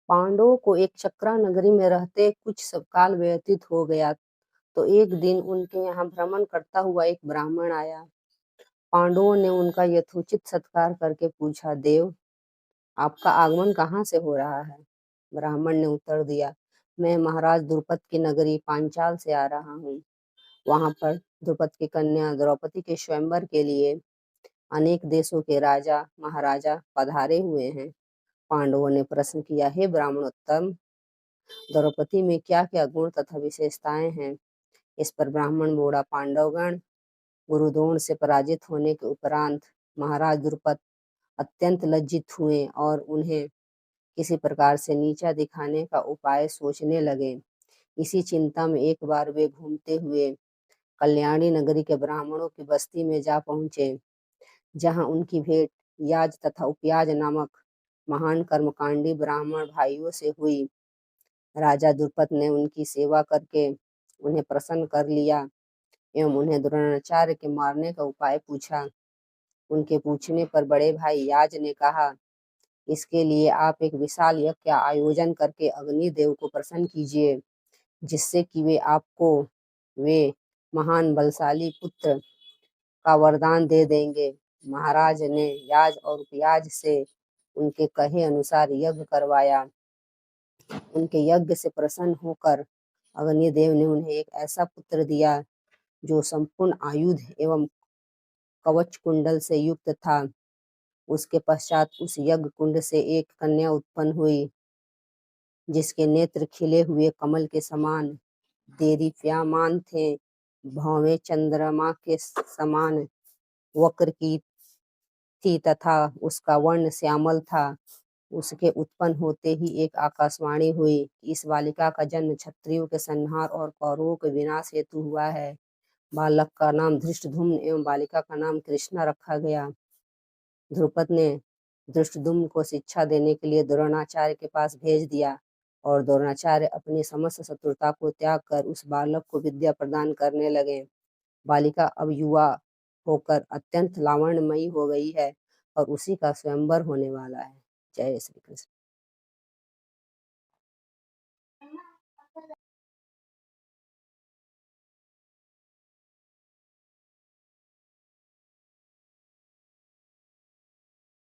पांडवों को एक चक्रा नगरी में रहते कुछ सब काल व्यतीत हो गया तो एक दिन उनके यहाँ भ्रमण करता हुआ एक ब्राह्मण आया। पांडवों ने उनका यथोचित सत्कार करके पूछा, देव, आपका आगमन कहाँ से हो रहा है? ब्राह्मण ने उत्तर दिया, मैं महाराज द्रुपद की नगरी पांचाल से आ रहा हूँ। वहां पर द्रुपद की कन्या द्रौपदी के स्वयंवर के लिए अनेक देशों के राजा महाराजा पधारे हुए हैं। पांडवों ने प्रश्न किया, हे ब्राह्मणोत्तम, द्रौपदी में क्या क्या गुण तथा विशेषताएं हैं? इस पर ब्राह्मण बोला, पांडवगण गुरुद्रोण से पराजित होने के उपरांत महाराज द्रुपद अत्यंत लज्जित हुए और उन्हें किसी प्रकार से नीचा दिखाने का उपाय सोचने लगे। इसी चिंता में एक बार वे घूमते हुए कल्याणी नगरी के ब्राह्मणों की बस्ती में जा पहुंचे, जहां उनकी भेंट याज तथा उपयाज नामक महान कर्मकांडी ब्राह्मण भाइयों से हुई। राजा द्रुपद ने उनकी सेवा करके उन्हें प्रसन्न कर लिया एवं उन्हें द्रोणाचार्य के मारने का उपाय पूछा। उनके पूछने पर बड़े भाई याज ने कहा, इसके लिए आप एक विशाल यज्ञ का आयोजन करके अग्निदेव को प्रसन्न कीजिए, जिससे कि वे महान बलशाली पुत्र का वरदान दे देंगे। महाराज ने याज और उपयाज से उनके कहे अनुसार यज्ञ करवाया। उनके यज्ञ से प्रसन्न होकर अग्निदेव ने उन्हें एक ऐसा पुत्र दिया जो संपूर्ण आयुध एवं कवच कुंडल से युक्त था। उसके पश्चात उस यज्ञ कुंड से एक कन्या उत्पन्न हुई, जिसके नेत्र खिले हुए कमल के समान देदीप्यमान थे, भौवें चंद्रमा के समान वक्र की थी तथा उसका वर्ण श्यामल था। उसके उत्पन्न होते ही एक आकाशवाणी हुई, इस बालिका का जन्म क्षत्रियों के संहार और कौरवों के विनाश हेतु हुआ है। बालक का नाम धृष्टद्युम्न एवं बालिका का नाम कृष्णा रखा गया। द्रुपद ने धृष्टद्युम्न को शिक्षा देने के लिए द्रोणाचार्य के पास भेज दिया और द्रोणाचार्य अपनी समस्त शत्रुता को त्याग कर उस बालक को विद्या प्रदान करने लगे। बालिका अब युवा होकर अत्यंत लावण्यमयी हो गई है और उसी का स्वयंवर होने वाला है। जय श्री कृष्ण।